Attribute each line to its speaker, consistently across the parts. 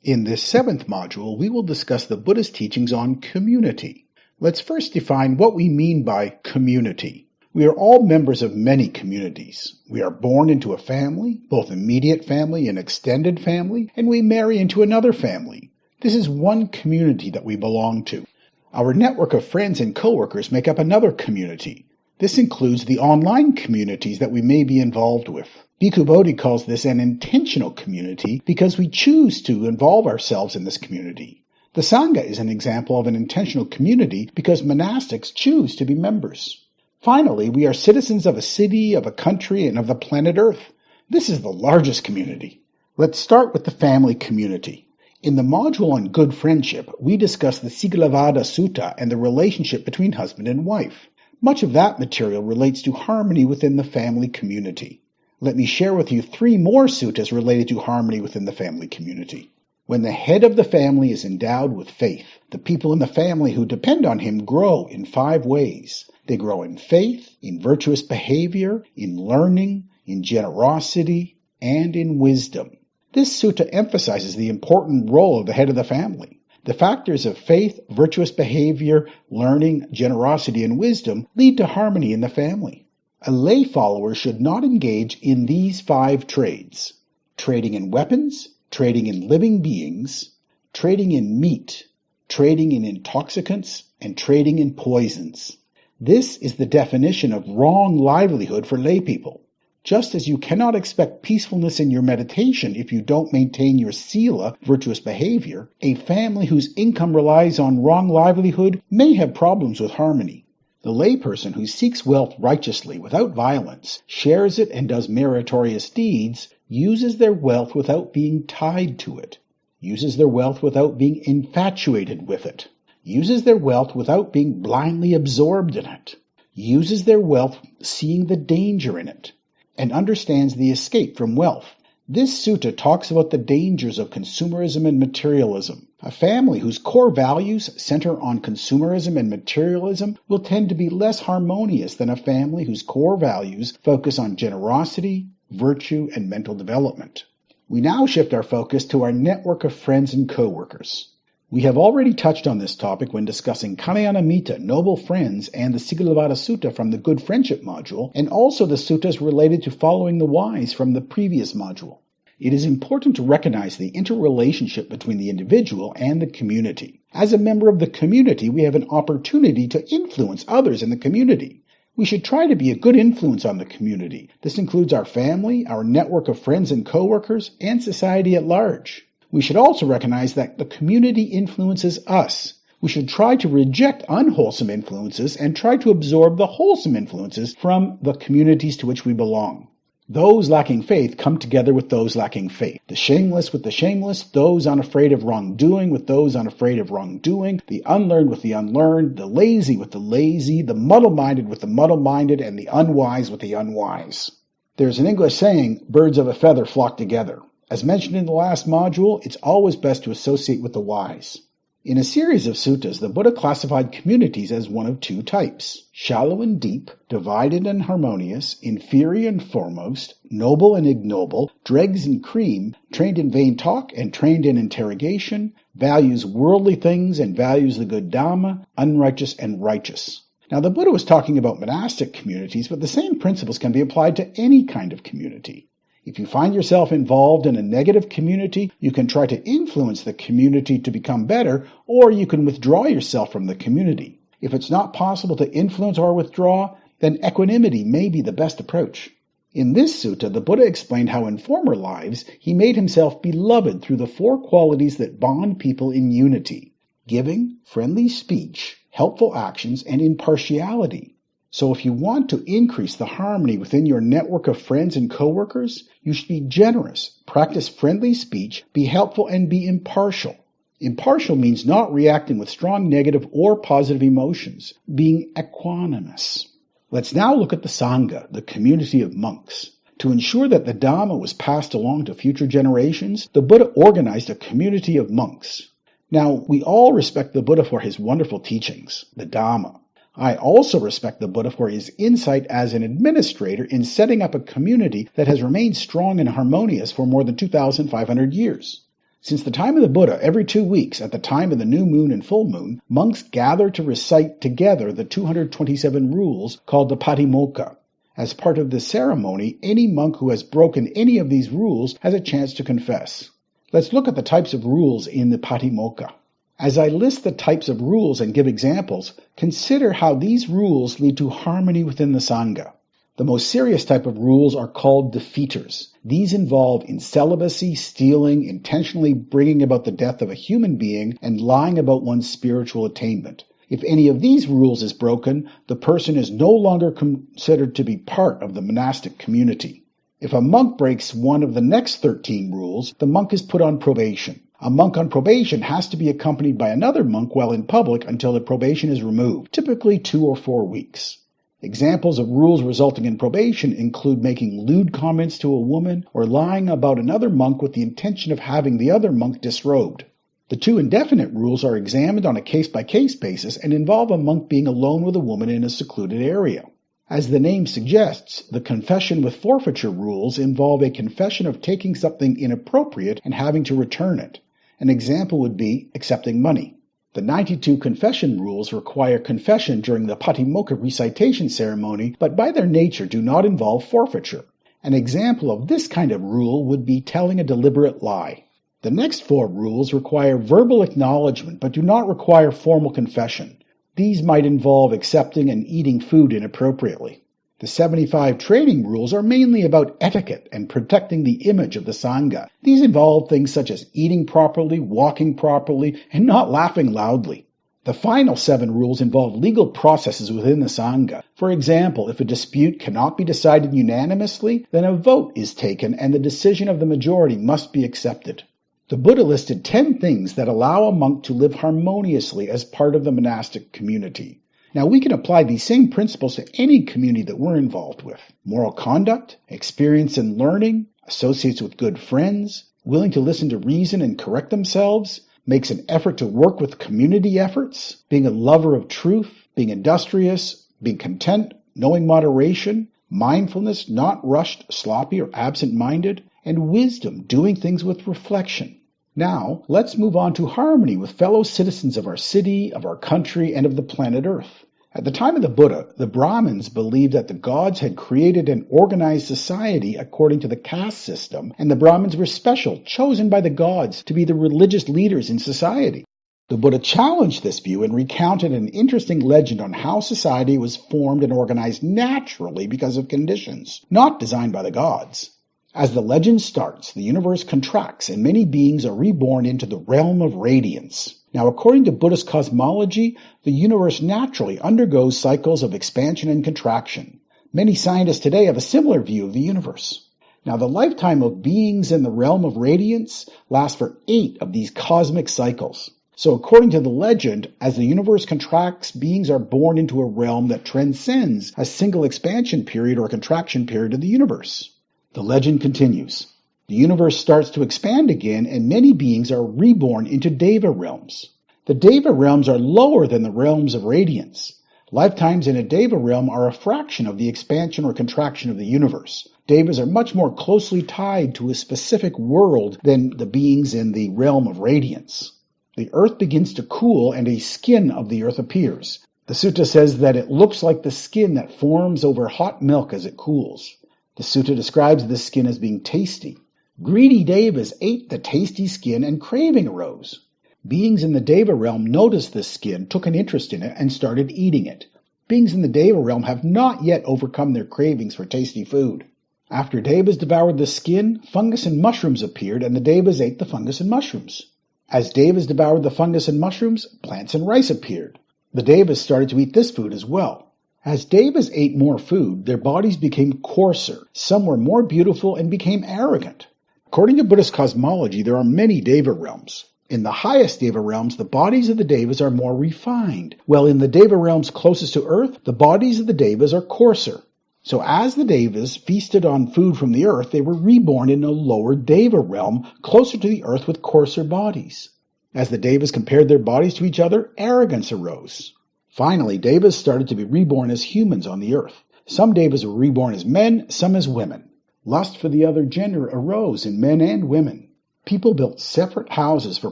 Speaker 1: In this 7th module, we will discuss the Buddha's teachings on community. Let's first define what we mean by community. We are all members of many communities. We are born into a family, both immediate family and extended family, and we marry into another family. This is one community that we belong to. Our network of friends and coworkers make up another community. This includes the online communities that we may be involved with. Bhikkhu Bodhi calls this an intentional community because we choose to involve ourselves in this community. The Sangha is an example of an intentional community because monastics choose to be members. Finally, we are citizens of a city, of a country, and of the planet Earth. This is the largest community. Let's start with the family community. In the module on good friendship, we discuss the Sigalovada Sutta and the relationship between husband and wife. Much of that material relates to harmony within the family community. Let me share with you 3 more suttas related to harmony within the family community. When the head of the family is endowed with faith, the people in the family who depend on him grow in 5 ways. They grow in faith, in virtuous behavior, in learning, in generosity, and in wisdom. This sutta emphasizes the important role of the head of the family. The factors of faith, virtuous behavior, learning, generosity, and wisdom lead to harmony in the family. A lay follower should not engage in these 5 trades: trading in weapons, trading in living beings, trading in meat, trading in intoxicants, and trading in poisons. This is the definition of wrong livelihood for lay people. Just as you cannot expect peacefulness in your meditation if you don't maintain your sila, virtuous behavior, a family whose income relies on wrong livelihood may have problems with harmony. The layperson who seeks wealth righteously without violence, shares it and does meritorious deeds, uses their wealth without being tied to it, uses their wealth without being infatuated with it, uses their wealth without being blindly absorbed in it, uses their wealth seeing the danger in it, and understands the escape from wealth. This sutta talks about the dangers of consumerism and materialism. A family whose core values center on consumerism and materialism will tend to be less harmonious than a family whose core values focus on generosity, virtue, and mental development. We now shift our focus to our network of friends and co-workers. We have already touched on this topic when discussing Kalyanamitta, noble friends, and the Sigalovada Sutta from the Good Friendship module, and also the suttas related to following the wise from the previous module. It is important to recognize the interrelationship between the individual and the community. As a member of the community, we have an opportunity to influence others in the community. We should try to be a good influence on the community. This includes our family, our network of friends and co-workers, and society at large. We should also recognize that the community influences us. We should try to reject unwholesome influences and try to absorb the wholesome influences from the communities to which we belong. Those lacking faith come together with those lacking faith. The shameless with the shameless, those unafraid of wrongdoing with those unafraid of wrongdoing, the unlearned with the unlearned, the lazy with the lazy, the muddle-minded with the muddle-minded, and the unwise with the unwise. There's an English saying, birds of a feather flock together. As mentioned in the last module, it's always best to associate with the wise. In a series of suttas, the Buddha classified communities as one of 2 types: shallow and deep, divided and harmonious, inferior and foremost, noble and ignoble, dregs and cream, trained in vain talk and trained in interrogation, values worldly things and values the good Dhamma, unrighteous and righteous. Now, the Buddha was talking about monastic communities, but the same principles can be applied to any kind of community. If you find yourself involved in a negative community, you can try to influence the community to become better, or you can withdraw yourself from the community. If it's not possible to influence or withdraw, then equanimity may be the best approach. In this sutta, the Buddha explained how in former lives he made himself beloved through the 4 qualities that bond people in unity: giving, friendly speech, helpful actions, and impartiality. So if you want to increase the harmony within your network of friends and coworkers, you should be generous, practice friendly speech, be helpful, and be impartial. Impartial means not reacting with strong negative or positive emotions, being equanimous. Let's now look at the Sangha, the community of monks. To ensure that the Dhamma was passed along to future generations, the Buddha organized a community of monks. Now, we all respect the Buddha for his wonderful teachings, the Dhamma. I also respect the Buddha for his insight as an administrator in setting up a community that has remained strong and harmonious for more than 2,500 years. Since the time of the Buddha, every 2 weeks, at the time of the new moon and full moon, monks gather to recite together the 227 rules called the Patimokkha. As part of this ceremony, any monk who has broken any of these rules has a chance to confess. Let's look at the types of rules in the Patimokkha. As I list the types of rules and give examples, consider how these rules lead to harmony within the Sangha. The most serious type of rules are called defeaters. These involve incelibacy, stealing, intentionally bringing about the death of a human being, and lying about one's spiritual attainment. If any of these rules is broken, the person is no longer considered to be part of the monastic community. If a monk breaks one of the next 13 rules, the monk is put on probation. A monk on probation has to be accompanied by another monk while in public until the probation is removed, typically 2 or 4 weeks. Examples of rules resulting in probation include making lewd comments to a woman or lying about another monk with the intention of having the other monk disrobed. The 2 indefinite rules are examined on a case-by-case basis and involve a monk being alone with a woman in a secluded area. As the name suggests, the confession with forfeiture rules involve a confession of taking something inappropriate and having to return it. An example would be accepting money. The 92 confession rules require confession during the Patimokkha recitation ceremony, but by their nature do not involve forfeiture. An example of this kind of rule would be telling a deliberate lie. The next 4 rules require verbal acknowledgement, but do not require formal confession. These might involve accepting and eating food inappropriately. The 75 training rules are mainly about etiquette and protecting the image of the Sangha. These involve things such as eating properly, walking properly, and not laughing loudly. The final 7 rules involve legal processes within the Sangha. For example, if a dispute cannot be decided unanimously, then a vote is taken and the decision of the majority must be accepted. The Buddha listed 10 things that allow a monk to live harmoniously as part of the monastic community. Now, we can apply these same principles to any community that we're involved with. Moral conduct, experience in learning, associates with good friends, willing to listen to reason and correct themselves, makes an effort to work with community efforts, being a lover of truth, being industrious, being content, knowing moderation, mindfulness, not rushed, sloppy, or absent-minded, and wisdom, doing things with reflection. Now, let's move on to harmony with fellow citizens of our city, of our country, and of the planet Earth. At the time of the Buddha, the Brahmins believed that the gods had created and organized society according to the caste system, and the Brahmins were special, chosen by the gods to be the religious leaders in society. The Buddha challenged this view and recounted an interesting legend on how society was formed and organized naturally because of conditions, not designed by the gods. As the legend starts, the universe contracts and many beings are reborn into the realm of radiance. Now, according to Buddhist cosmology, the universe naturally undergoes cycles of expansion and contraction. Many scientists today have a similar view of the universe. Now, the lifetime of beings in the realm of radiance lasts for 8 of these cosmic cycles. So according to the legend, as the universe contracts, beings are born into a realm that transcends a single expansion period or contraction period of the universe. The legend continues. The universe starts to expand again, and many beings are reborn into Deva realms. The Deva realms are lower than the realms of radiance. Lifetimes in a Deva realm are a fraction of the expansion or contraction of the universe. Devas are much more closely tied to a specific world than the beings in the realm of radiance. The earth begins to cool, and a skin of the earth appears. The sutta says that it looks like the skin that forms over hot milk as it cools. The sutta describes this skin as being tasty. Greedy devas ate the tasty skin and craving arose. Beings in the Deva realm noticed this skin, took an interest in it, and started eating it. Beings in the Deva realm have not yet overcome their cravings for tasty food. After devas devoured the skin, fungus and mushrooms appeared, and the devas ate the fungus and mushrooms. As devas devoured the fungus and mushrooms, plants and rice appeared. The devas started to eat this food as well. As devas ate more food, their bodies became coarser. Some were more beautiful and became arrogant. According to Buddhist cosmology, there are many Deva realms. In the highest Deva realms, the bodies of the Devas are more refined, while in the Deva realms closest to earth, the bodies of the Devas are coarser. So as the Devas feasted on food from the earth, they were reborn in a lower Deva realm, closer to the earth with coarser bodies. As the Devas compared their bodies to each other, arrogance arose. Finally, Devas started to be reborn as humans on the earth. Some Devas were reborn as men, some as women. Lust for the other gender arose in men and women. People built separate houses for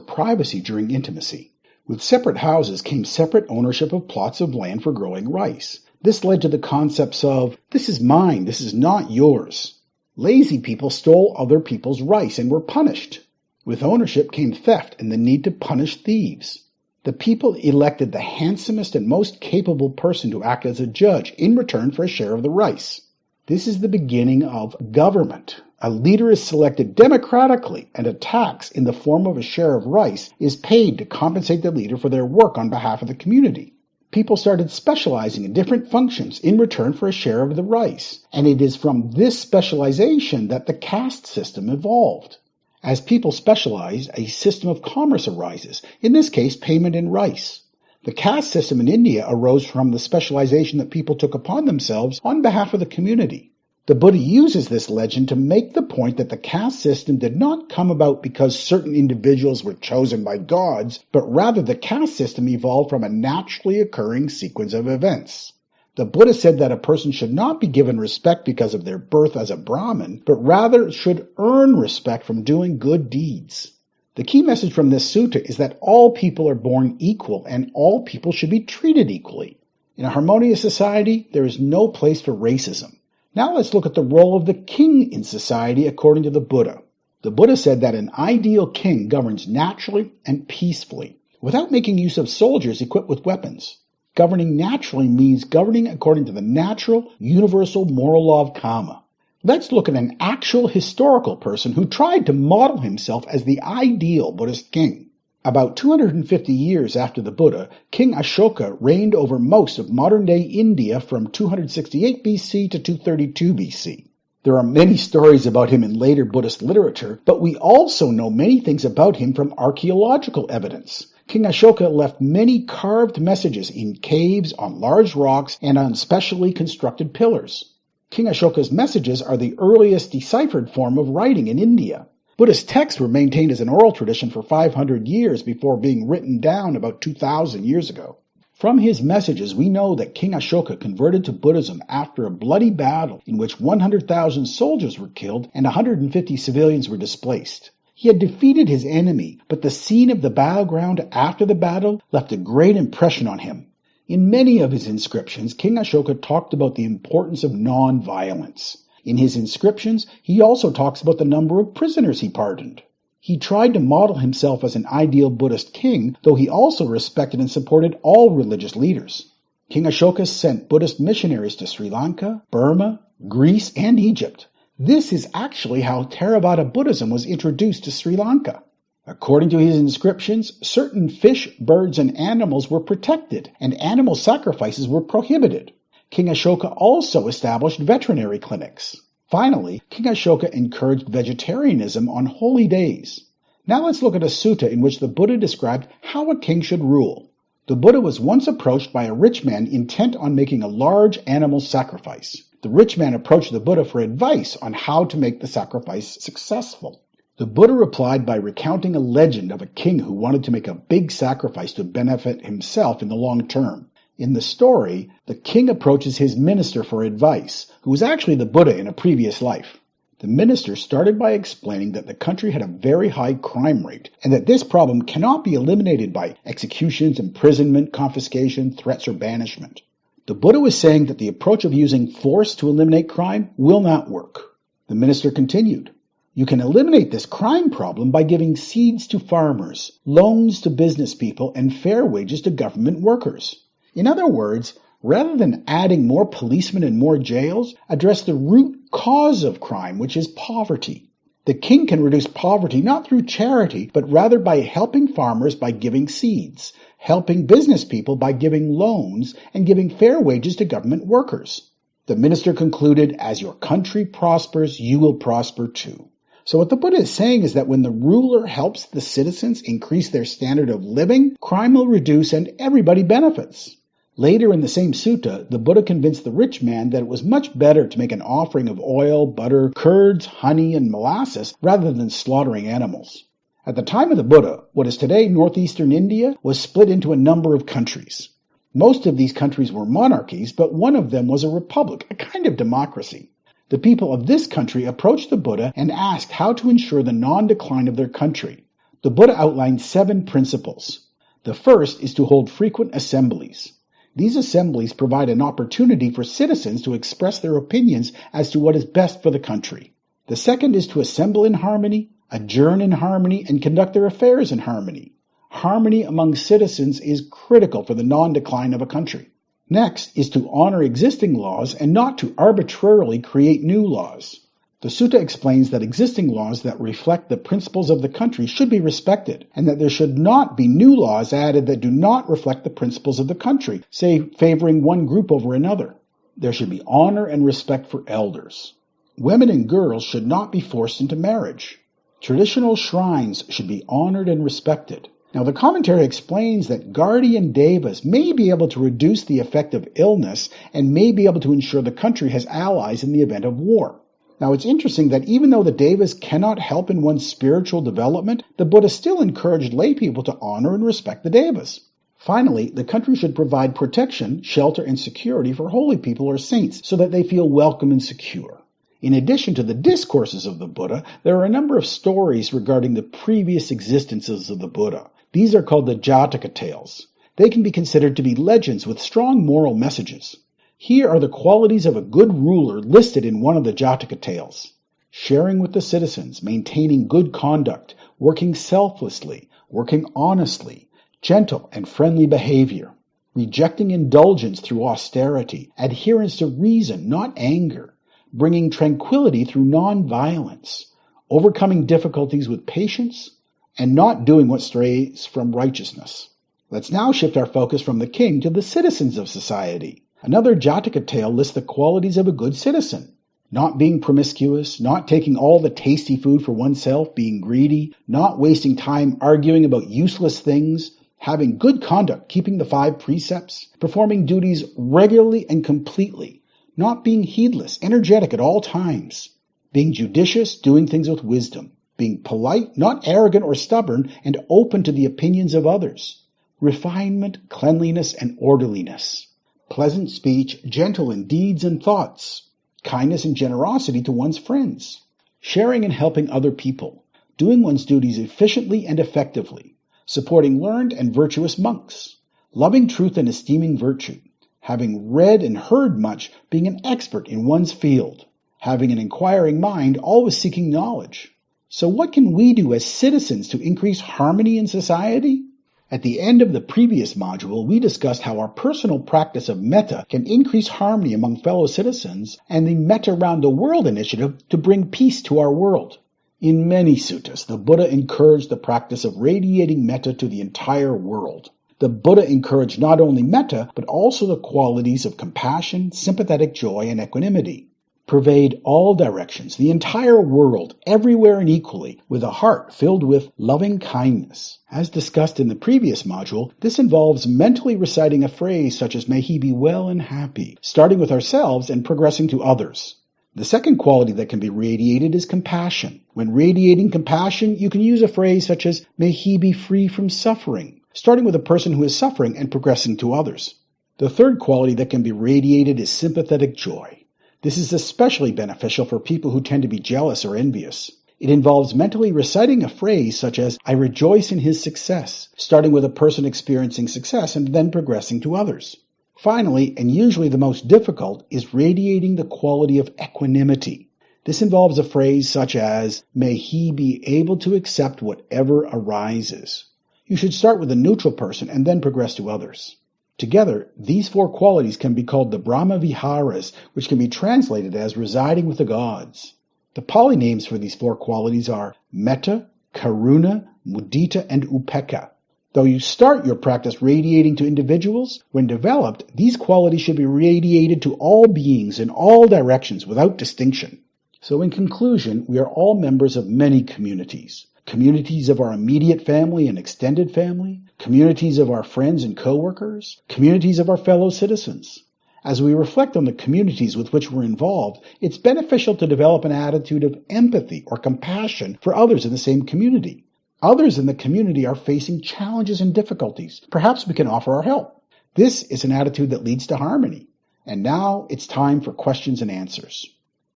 Speaker 1: privacy during intimacy. With separate houses came separate ownership of plots of land for growing rice. This led to the concepts of, this is mine, this is not yours. Lazy people stole other people's rice and were punished. With ownership came theft and the need to punish thieves. The people elected the handsomest and most capable person to act as a judge in return for a share of the rice. This is the beginning of government. A leader is selected democratically, and a tax in the form of a share of rice is paid to compensate the leader for their work on behalf of the community. People started specializing in different functions in return for a share of the rice, and it is from this specialization that the caste system evolved. As people specialize, a system of commerce arises, in this case payment in rice. The caste system in India arose from the specialization that people took upon themselves on behalf of the community. The Buddha uses this legend to make the point that the caste system did not come about because certain individuals were chosen by gods, but rather the caste system evolved from a naturally occurring sequence of events. The Buddha said that a person should not be given respect because of their birth as a Brahmin, but rather should earn respect from doing good deeds. The key message from this sutta is that all people are born equal and all people should be treated equally. In a harmonious society, there is no place for racism. Now let's look at the role of the king in society according to the Buddha. The Buddha said that an ideal king governs naturally and peacefully, without making use of soldiers equipped with weapons. Governing naturally means governing according to the natural, universal moral law of karma. Let's look at an actual historical person who tried to model himself as the ideal Buddhist king. About 250 years after the Buddha, King Ashoka reigned over most of modern-day India from 268 BC to 232 BC. There are many stories about him in later Buddhist literature, but we also know many things about him from archaeological evidence. King Ashoka left many carved messages in caves, on large rocks, and on specially constructed pillars. King Ashoka's messages are the earliest deciphered form of writing in India. Buddhist texts were maintained as an oral tradition for 500 years before being written down about 2,000 years ago. From his messages, we know that King Ashoka converted to Buddhism after a bloody battle in which 100,000 soldiers were killed and 150 civilians were displaced. He had defeated his enemy, but the scene of the battleground after the battle left a great impression on him. In many of his inscriptions, King Ashoka talked about the importance of non-violence. In his inscriptions, he also talks about the number of prisoners he pardoned. He tried to model himself as an ideal Buddhist king, though he also respected and supported all religious leaders. King Ashoka sent Buddhist missionaries to Sri Lanka, Burma, Greece, and Egypt. This is actually how Theravada Buddhism was introduced to Sri Lanka. According to his inscriptions, certain fish, birds, and animals were protected, and animal sacrifices were prohibited. King Ashoka also established veterinary clinics. Finally, King Ashoka encouraged vegetarianism on holy days. Now let's look at a sutta in which the Buddha described how a king should rule. The Buddha was once approached by a rich man intent on making a large animal sacrifice. The rich man approached the Buddha for advice on how to make the sacrifice successful. The Buddha replied by recounting a legend of a king who wanted to make a big sacrifice to benefit himself in the long term. In the story, the king approaches his minister for advice, who was actually the Buddha in a previous life. The minister started by explaining that the country had a very high crime rate, and that this problem cannot be eliminated by executions, imprisonment, confiscation, threats, or banishment. The Buddha was saying that the approach of using force to eliminate crime will not work. The minister continued, "You can eliminate this crime problem by giving seeds to farmers, loans to business people, and fair wages to government workers. In other words, rather than adding more policemen and more jails, address the root cause of crime, which is poverty. The king can reduce poverty not through charity, but rather by helping farmers by giving seeds, helping business people by giving loans, and giving fair wages to government workers." The minister concluded, "As your country prospers, you will prosper too." So what the Buddha is saying is that when the ruler helps the citizens increase their standard of living, crime will reduce and everybody benefits. Later in the same sutta, the Buddha convinced the rich man that it was much better to make an offering of oil, butter, curds, honey, and molasses rather than slaughtering animals. At the time of the Buddha, what is today northeastern India was split into a number of countries. Most of these countries were monarchies, but one of them was a republic, a kind of democracy. The people of this country approached the Buddha and asked how to ensure the non-decline of their country. The Buddha outlined 7 principles. The first is to hold frequent assemblies. These assemblies provide an opportunity for citizens to express their opinions as to what is best for the country. The second is to assemble in harmony, adjourn in harmony, and conduct their affairs in harmony. Harmony among citizens is critical for the non-decline of a country. Next is to honor existing laws and not to arbitrarily create new laws. The sutta explains that existing laws that reflect the principles of the country should be respected, and that there should not be new laws added that do not reflect the principles of the country, say favoring one group over another. There should be honor and respect for elders. Women and girls should not be forced into marriage. Traditional shrines should be honored and respected. Now, the commentary explains that guardian devas may be able to reduce the effect of illness and may be able to ensure the country has allies in the event of war. Now, it's interesting that even though the devas cannot help in one's spiritual development, the Buddha still encouraged lay people to honor and respect the devas. Finally, the country should provide protection, shelter, and security for holy people or saints so that they feel welcome and secure. In addition to the discourses of the Buddha, there are a number of stories regarding the previous existences of the Buddha. These are called the Jataka tales. They can be considered to be legends with strong moral messages. Here are the qualities of a good ruler listed in one of the Jataka tales. Sharing with the citizens, maintaining good conduct, working selflessly, working honestly, gentle and friendly behavior, rejecting indulgence through austerity, adherence to reason, not anger, bringing tranquility through non-violence, overcoming difficulties with patience, and not doing what strays from righteousness. Let's now shift our focus from the king to the citizens of society. Another Jataka tale lists the qualities of a good citizen. Not being promiscuous, not taking all the tasty food for oneself, being greedy, not wasting time arguing about useless things, having good conduct, keeping the 5 precepts, performing duties regularly and completely, not being heedless, energetic at all times, being judicious, doing things with wisdom, being polite, not arrogant or stubborn, and open to the opinions of others, refinement, cleanliness, and orderliness, pleasant speech, gentle in deeds and thoughts, kindness and generosity to one's friends, sharing and helping other people, doing one's duties efficiently and effectively, supporting learned and virtuous monks, loving truth and esteeming virtue, having read and heard much, being an expert in one's field, having an inquiring mind, always seeking knowledge. So what can we do as citizens to increase harmony in society? At the end of the previous module, we discussed how our personal practice of metta can increase harmony among fellow citizens and the Metta Round the World initiative to bring peace to our world. In many suttas, the Buddha encouraged the practice of radiating metta to the entire world. The Buddha encouraged not only metta, but also the qualities of compassion, sympathetic joy, and equanimity. Pervade all directions, the entire world, everywhere and equally, with a heart filled with loving kindness. As discussed in the previous module, this involves mentally reciting a phrase such as, "May he be well and happy," starting with ourselves and progressing to others. The second quality that can be radiated is compassion. When radiating compassion, you can use a phrase such as, "May he be free from suffering," starting with a person who is suffering and progressing to others. The third quality that can be radiated is sympathetic joy. This is especially beneficial for people who tend to be jealous or envious. It involves mentally reciting a phrase such as, "I rejoice in his success," starting with a person experiencing success and then progressing to others. Finally, and usually the most difficult, is radiating the quality of equanimity. This involves a phrase such as, "May he be able to accept whatever arises." You should start with a neutral person and then progress to others. Together, these 4 qualities can be called the Brahma Viharas, which can be translated as residing with the gods. The Pali names for these 4 qualities are Metta, Karuna, Mudita, and Upekkha. Though you start your practice radiating to individuals, when developed, these qualities should be radiated to all beings in all directions without distinction. So in conclusion, we are all members of many communities. Communities of our immediate family and extended family, communities of our friends and co-workers, communities of our fellow citizens. As we reflect on the communities with which we're involved, it's beneficial to develop an attitude of empathy or compassion for others in the same community. Others in the community are facing challenges and difficulties. Perhaps we can offer our help. This is an attitude that leads to harmony. And now it's time for questions and answers.